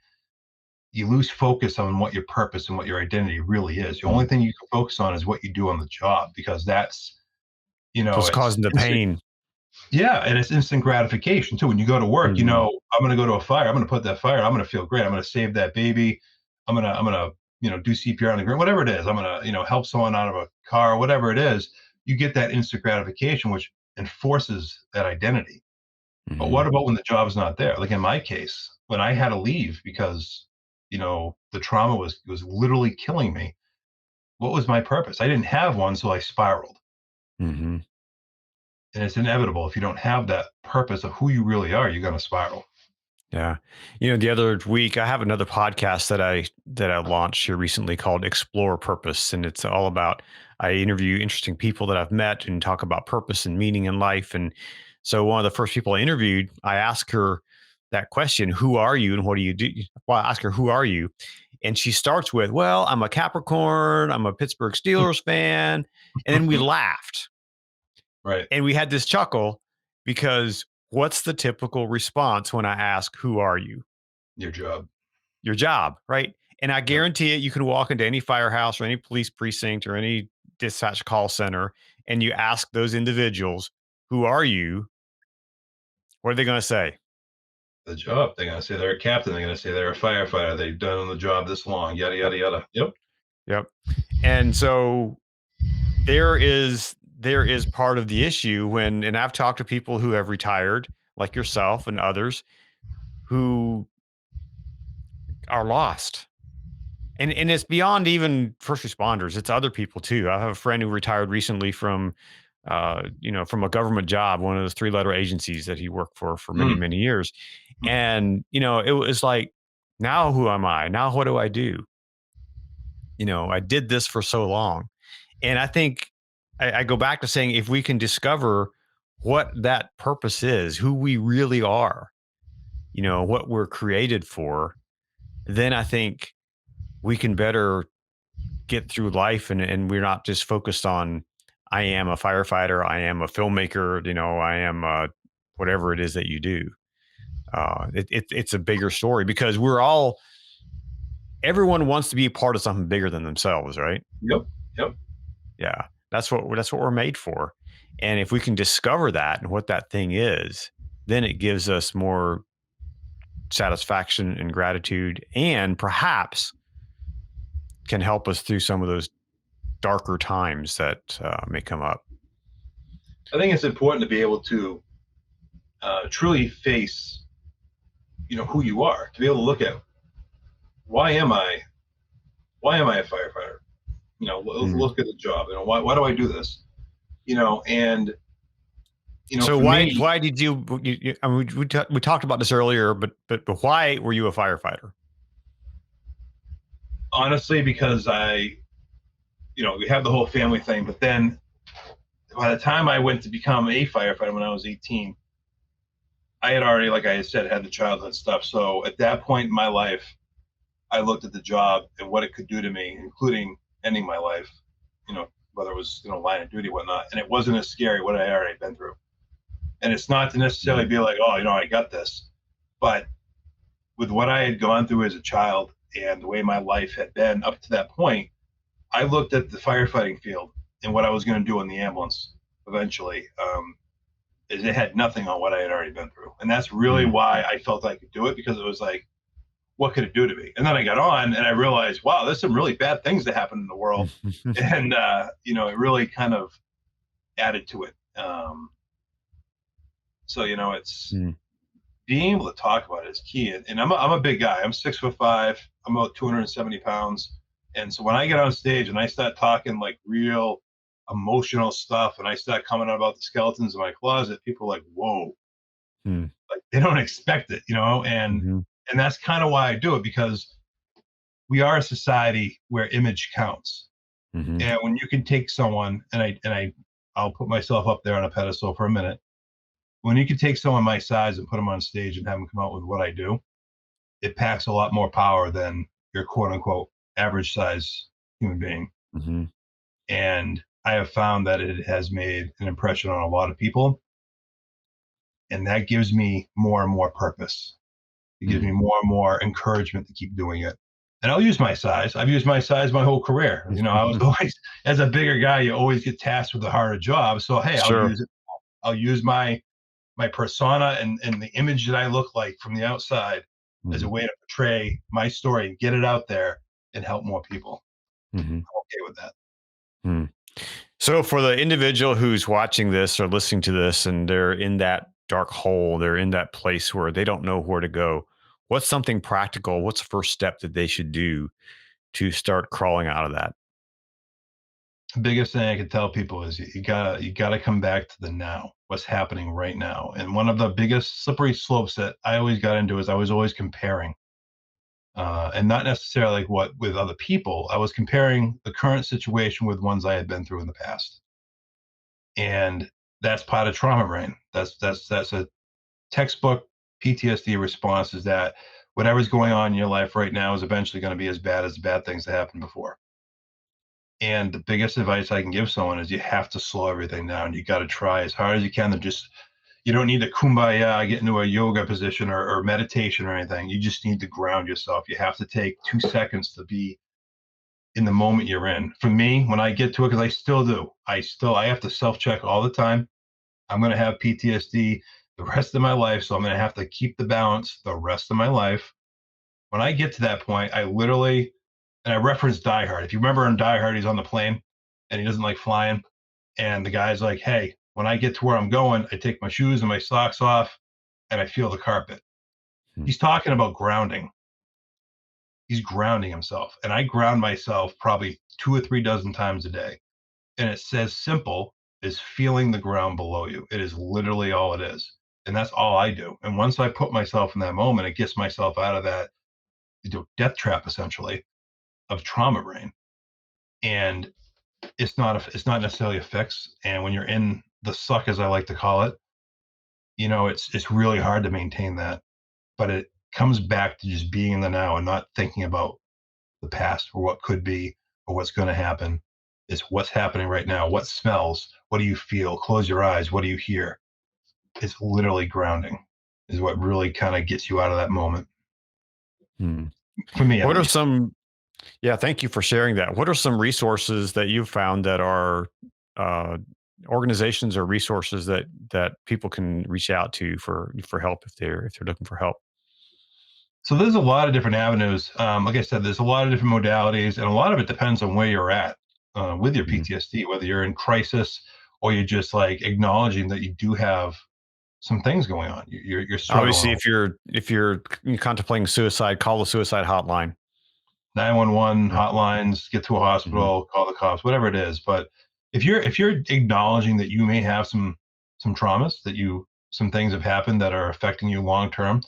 you lose focus on what your purpose and what your identity really is. The only thing you can focus on is what you do on the job, because that's, So it's it's causing the instant. pain. Yeah, and it's instant gratification too. When you go to work, Mhm. I'm going to go to a fire. I'm going to put that fire. I'm going to feel great. I'm going to save that baby. I'm going to, do CPR on the ground, whatever it is. I'm going to, help someone out of a car, whatever it is. You get that instant gratification, which enforces that identity. But what Mhm. about when the job's not there? Like in my case, when I had to leave because, the trauma was literally killing me. What was my purpose? I didn't have one, so I spiraled. Mhm. And it's inevitable. If you don't have that purpose of who you really are, you're going to spiral. Yeah. The other week I have another podcast that I launched here recently called Explore Purpose, and it's all about, I interview interesting people that I've met and talk about purpose and meaning in life. And so one of the first people I interviewed, I asked her that question, who are you and what do you do? Well, I asked her, who are you? And she starts with, well, I'm a Capricorn, I'm a Pittsburgh Steelers fan. And then we laughed Right. and we had this chuckle because what's the typical response when I ask, who are you? Your job. Your job, right? And I Yep. guarantee it, you can walk into any firehouse or any police precinct or any dispatch call center and you ask those individuals, who are you? What are they going to say? The job. They're going to say they're a captain. They're going to say they're a firefighter. They've done on the job this long, yada, Yep. yada, yada. Yep. Yep. And so there is part of the issue when, and I've talked to people who have retired, like yourself and others, who are lost. And it's beyond even first responders. It's other people too. I have a friend who retired recently from, from a government job, one of those three-letter agencies that he worked for many, Mm. many years. And it was like, now who am I? Now what do I do? I did this for so long, and I think I go back to saying, if we can discover what that purpose is, who we really are, what we're created for, then I think we can better get through life, and we're not just focused on, I am a firefighter, I am a filmmaker, I am whatever it is that you do. It's a bigger story because everyone wants to be a part of something bigger than themselves, right? Yep. Yep. Yeah, that's what we're made for. And if we can discover that and what that thing is, then it gives us more satisfaction and gratitude, and perhaps can help us through some of those darker times that may come up. I think it's important to be able to truly face, who you are, to be able to look at, why am I, a firefighter? Mm. Look at the job. Why do I do this? And So for why me, why did I mean, we talked about this earlier, but why were you a firefighter? honestly, because we have the whole family thing, but then by the time I went to become a firefighter when I was 18, I had already, like I had said, had the childhood stuff. So at that point in my life, I looked at the job and what it could do to me, including ending my life, whether it was, line of duty, whatnot. And it wasn't as scary what I had already been through. And it's not to necessarily Mm. be like, oh, I got this. But with what I had gone through as a child and the way my life had been up to that point, I looked at the firefighting field and what I was going to do in the ambulance eventually. Is it had nothing on what I had already been through. And that's really Mm. why I felt I could do it, because it was like, what could it do to me? And then I got on and I realized, wow, there's some really bad things that happen in the world. And, it really kind of added to it. So, it's Mm. being able to talk about it is key. And I'm a big guy. I'm 6'5". I'm about 270 pounds. And so when I get on stage and I start talking like real emotional stuff and I start coming out about the skeletons in my closet, people are like, whoa, Mm. like they don't expect it, and Hmm. and that's kind of why I do it, because we are a society where image counts. Hmm. And when you can take someone, I'll put myself up there on a pedestal for a minute. When you can take someone my size and put them on stage and have them come out with what I do, it packs a lot more power than your quote unquote average size human being. Hmm. And I have found that it has made an impression on a lot of people. And that gives me more and more purpose. It gives me Mm. more and more encouragement to keep doing it. And I'll use my size. I've used my size my whole career. I was always, as a bigger guy, you always get tasked with a harder job. So hey, I'll Sure. use it. I'll use my persona and the image that I look like from the outside as a Hmm. way to portray my story and get it out there and help more people. Hmm. I'm okay with that. Mm. So, for the individual who's watching this or listening to this and they're in that dark hole, they're in that place where they don't know where to go, what's something practical? What's the first step that they should do to start crawling out of that? The biggest thing I can tell people is you gotta come back to the now, what's happening right now. And one of the biggest slippery slopes that I always got into is I was always comparing, and not necessarily like what with other people. I was comparing the current situation with ones I had been through in the past, and that's part of trauma brain. That's a textbook PTSD response. Is that whatever's going on in your life right now is eventually going to be as bad as the bad things that happened before. And the biggest advice I can give someone is you have to slow everything down. You got to try as hard as you can to just, you don't need to kumbaya, get into a yoga position or meditation or anything. You just need to ground yourself. You have to take 2 seconds to be in the moment you're in. For me, when I get to it, because I still do, I have to self check all the time. I'm going to have PTSD the rest of my life. So I'm going to have to keep the balance the rest of my life. When I get to that point, I literally, and I reference Die Hard. If you remember in Die Hard, he's on the plane and he doesn't like flying. And the guy's like, hey, when I get to where I'm going, I take my shoes and my socks off and I feel the carpet. Mm. He's talking about grounding. He's grounding himself. And I ground myself probably 2 or 3 dozen times a day. And it's as simple as feeling the ground below you. It is literally all it is. And that's all I do. And once I put myself in that moment, it gets myself out of that death trap essentially of trauma brain. And it's not necessarily a fix. And when you're in the suck, as I like to call it, it's really hard to maintain that. But it comes back to just being in the now and not thinking about the past or what could be or what's going to happen. It's what's happening right now. What smells? What do you feel? Close your eyes. What do you hear? It's literally grounding is what really kind of gets you out of that moment. Mm. For me, at What are least. some, yeah, thank you for sharing that. What are some resources that you've found that are uh, organizations or resources that people can reach out to for help if they're looking for help? So there's a lot of different avenues. Like I said, there's a lot of different modalities, and a lot of it depends on where you're at with your Mhm. PTSD, whether you're in crisis or you're just like acknowledging that you do have some things going on. You're Obviously, struggling. if you're contemplating suicide, call the suicide hotline. 911 Yeah. hotlines, get to a Hmm. hospital, call the cops, whatever it is. But if you're acknowledging that you may have some traumas, that you some things have happened that are affecting you long term,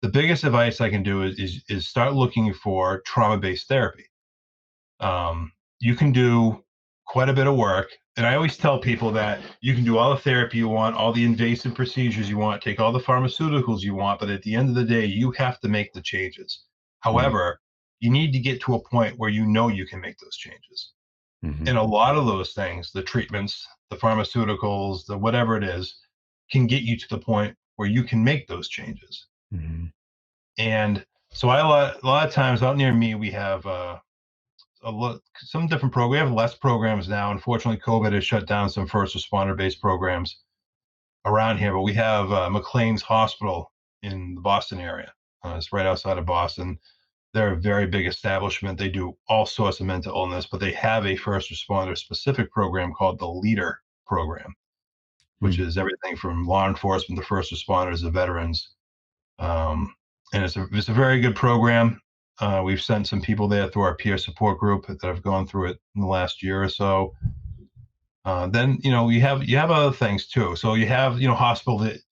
the biggest advice I can do is start looking for trauma based therapy. You can do quite a bit of work. And I always tell people that you can do all the therapy you want, all the invasive procedures you want, take all the pharmaceuticals you want, but at the end of the day, you have to make the changes. Hmm. However, you need to get to a point where you know you can make those changes. Hmm. And a lot of those things, the treatments, the pharmaceuticals, the whatever it is, can get you to the point where you can make those changes. Hmm. And so a lot of times out near me, we have some different programs. We have less programs now. Unfortunately, COVID has shut down some first responder based programs around here, but we have McLean's Hospital in the Boston area. It's right outside of Boston. They're a very big establishment. They do all sorts of mental illness, but they have a first responder specific program called the Leader program. which is everything from law enforcement to first responders to veterans. And it's a very good program. We've sent some people there through our peer support group that have gone through it in the last year or so. Then you have other things too. So you have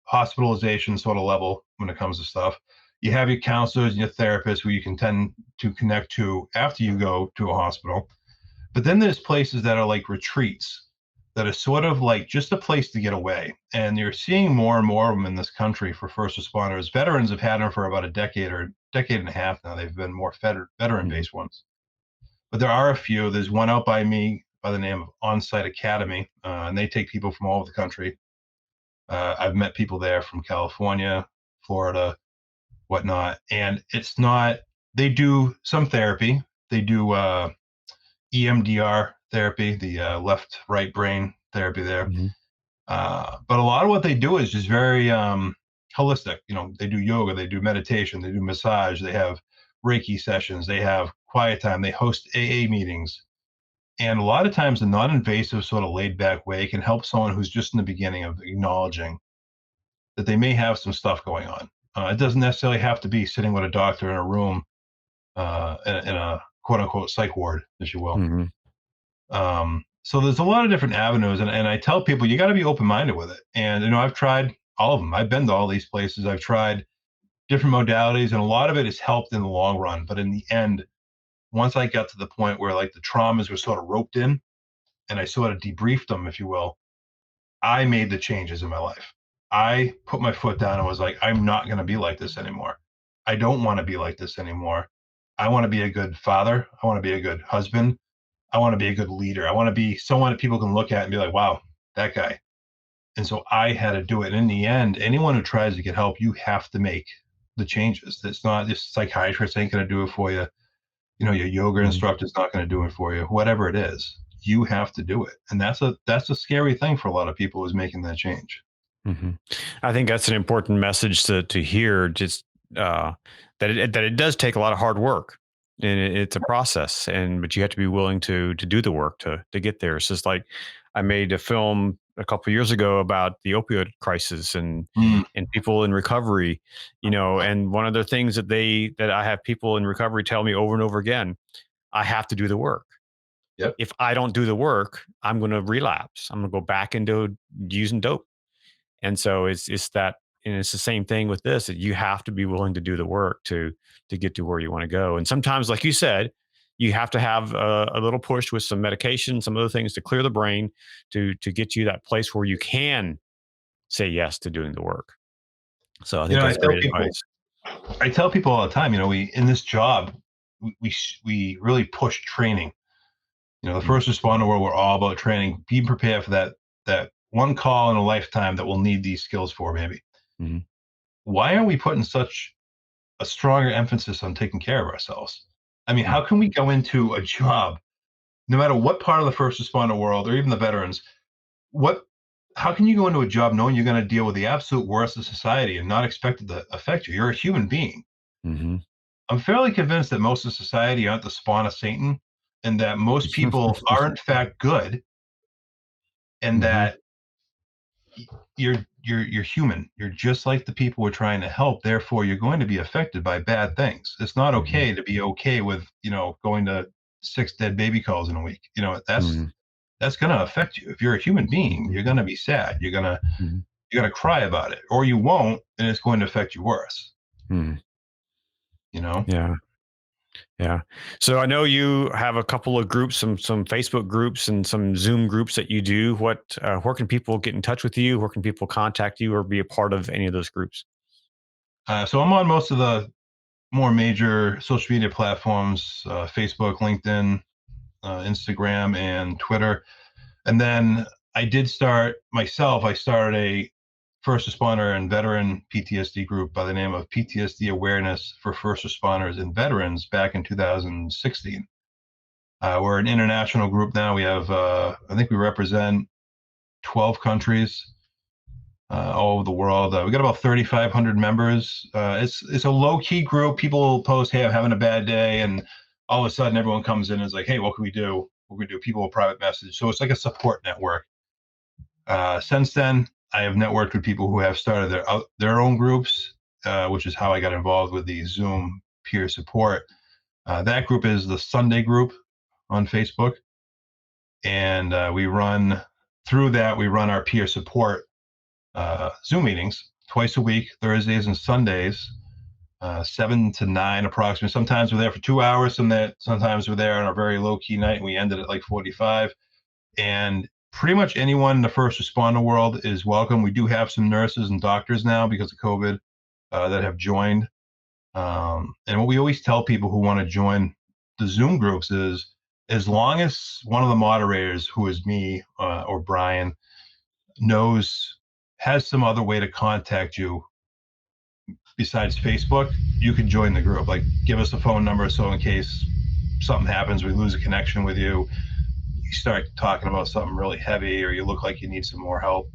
hospitalization sort of level when it comes to stuff. You have your counselors and your therapists who you can tend to connect to after you go to a hospital. But then there's places that are like retreats that are sort of like just a place to get away. And you're seeing more and more of them in this country for first responders. Veterans have had them for about a decade or decade and a half now. They've been more veteran-based ones. But there are a few. There's one out by me by the name of On-Site Academy, and they take people from all over the country. I've met people there from California, Florida, whatnot. And it's not, they do some therapy. They do EMDR therapy, the left-right brain therapy there. But a lot of what they do is just very holistic. They do yoga, they do meditation, they do massage, they have Reiki sessions, they have quiet time, they host AA meetings. And a lot of times the non-invasive sort of laid back way can help someone who's just in the beginning of acknowledging that they may have some stuff going on. It doesn't necessarily have to be sitting with a doctor in a room in a quote unquote psych ward, if you will. So there's a lot of different avenues, and I tell people you got to be open-minded with it. And I've tried all of them. I've been to all these places. I've tried different modalities, and a lot of it has helped in the long run. But in the end, once I got to the point where like the traumas were sort of roped in, and I sort of debriefed them, if you will, I made the changes in my life. I put my foot down and was like, I'm not going to be like this anymore. I don't want to be like this anymore. I want to be a good father. I want to be a good husband. I want to be a good leader. I want to be someone that people can look at and be like, wow, that guy. And so I had to do it. And in the end, anyone who tries to get help, you have to make the changes. It's not just psychiatrist ain't going to do it for you. Your yoga instructor is not going to do it for you. Whatever it is, you have to do it. And that's a scary thing for a lot of people, is making that change. I think that's an important message to hear. Just that it does take a lot of hard work, and it's a process. But you have to be willing to do the work to get there. It's just like I made a film a couple of years ago about the opioid crisis and people in recovery. And one of the things that I have people in recovery tell me over and over again, I have to do the work. Yep. If I don't do the work, I'm going to relapse. I'm going to go back into using dope. And so it's that, and it's the same thing with this, that you have to be willing to do the work to get to where you want to go. And sometimes, like you said, you have to have a little push with some medication, some other things to clear the brain to get you that place where you can say yes to doing the work. So I think that's great advice. I tell people all the time, we in this job, we really push training. The first responder world, we're all about training, being prepared for that one call in a lifetime that we'll need these skills for, maybe. Why aren't we putting such a stronger emphasis on taking care of ourselves? I mean, how can we go into a job, no matter what part of the first responder world or even the veterans, how can you go into a job knowing you're going to deal with the absolute worst of society and not expect it to affect you? You're a human being. I'm fairly convinced that most of society aren't the spawn of Satan, and that most people are in fact good, and that you're human. You're just like the people we're trying to help. Therefore, you're going to be affected by bad things. It's not okay to be okay with going to 6 dead baby calls in a week. That's going to affect you. If you're a human being, you're going to be sad. You're gonna cry about it, or you won't, and it's going to affect you worse. Yeah. So I know you have a couple of groups, some Facebook groups and some Zoom groups that you do. Where can people get in touch with you? Where can people contact you or be a part of any of those groups? So I'm on most of the more major social media platforms, Facebook, LinkedIn, Instagram, and Twitter. And then I started a first responder and veteran PTSD group by the name of PTSD Awareness for First Responders and Veterans back in 2016. We're an international group now. We have, I think we represent 12 countries all over the world. We got about 3,500 members. It's a low-key group. People post, hey, I'm having a bad day. And all of a sudden everyone comes in and is like, hey, what can we do? What can we do? People will private message. So it's like a support network. Since then, I have networked with people who have started their own groups, which is how I got involved with the Zoom peer support. That group is the Sunday group on Facebook, and we run our peer support Zoom meetings twice a week, Thursdays and Sundays, 7 to 9 approximately. Sometimes we're there for 2 hours, sometimes we're there on a very low key night and we ended at like 45. And pretty much anyone in the first responder world is welcome. We do have some nurses and doctors now because of COVID that have joined. And what we always tell people who want to join the Zoom groups is, as long as one of the moderators, who is me or Brian, has some other way to contact you besides Facebook, you can join the group. Like, give us a phone number so in case something happens, we lose a connection with you, you start talking about something really heavy, or you look like you need some more help,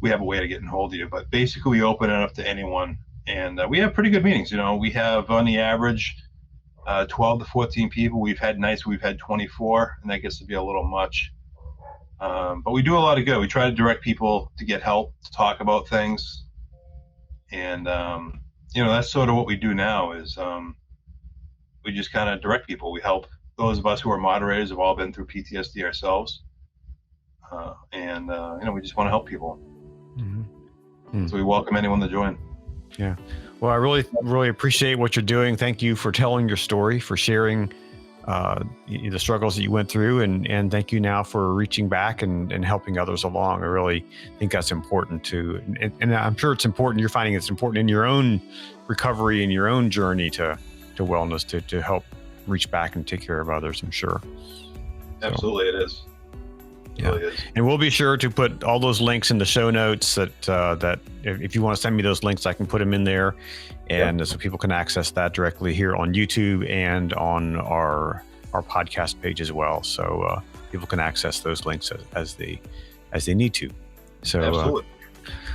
we have a way to get in hold of you. But basically, we open it up to anyone, and we have pretty good meetings. We have on the average 12 to 14 people. We've had nights we've had 24, and that gets to be a little much. But we do a lot of good. We try to direct people to get help, to talk about things, and that's sort of what we do now. Is we just kind of direct people. We help those of us who are moderators, have all been through PTSD ourselves, and we just want to help people. Mm-hmm. So we welcome anyone to join. Yeah. Well, I really appreciate what you're doing. Thank you for telling your story, for sharing the struggles that you went through, and thank you now for reaching back and helping others along. I really think that's important too. And I'm sure it's important. You're finding it's important in your own recovery and your own journey to wellness to help reach back and take care of others, I'm sure. Absolutely, it is. Yeah. Really is. And we'll be sure to put all those links in the show notes that if you want to send me those links, I can put them in there. And so people can access that directly here on YouTube and on our podcast page as well. So people can access those links as they need to. So, absolutely.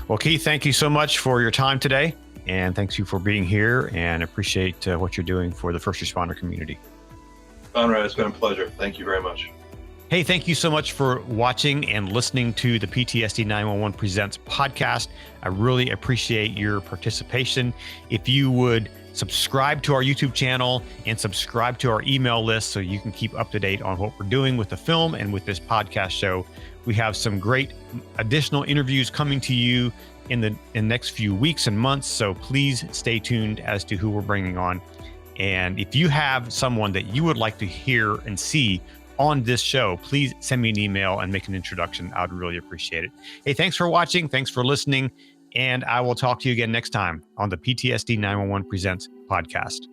Well, Keith, thank you so much for your time today. And thanks you for being here, and appreciate what you're doing for the first responder community. Conrad, it's been a pleasure. Thank you very much. Hey, thank you so much for watching and listening to the PTSD 911 Presents podcast. I really appreciate your participation. If you would subscribe to our YouTube channel and subscribe to our email list so you can keep up to date on what we're doing with the film and with this podcast show. We have some great additional interviews coming to you in the next few weeks and months. So please stay tuned as to who we're bringing on. And if you have someone that you would like to hear and see on this show, please send me an email and make an introduction. I would really appreciate it. Hey, thanks for watching. Thanks for listening. And I will talk to you again next time on the PTSD 911 Presents podcast.